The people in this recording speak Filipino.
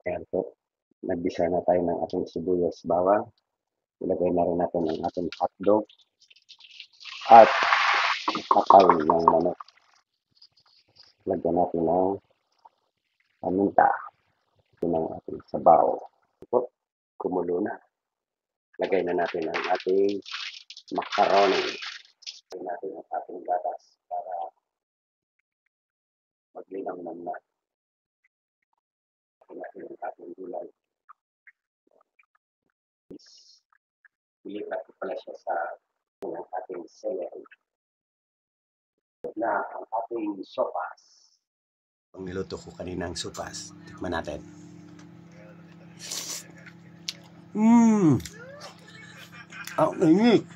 Ayan po, naggisa na tayo ng ating sibuyas bawang. Ilagay na rin natin ang ating hotdog at kapal ng manok. Lagyan natin ng paminta. Ito ng ating sabaw. Ito, kumulo na. Lagay na natin ang ating macaroni. Lagay natin ang ating gatas para maglinamnam na. Lagay natin ang ating gulay. Ilipat ko pala siya sa ating celery. Na ang ating sopas. Ang niluto ko kanina ang sopas. Tikman natin. Ang init.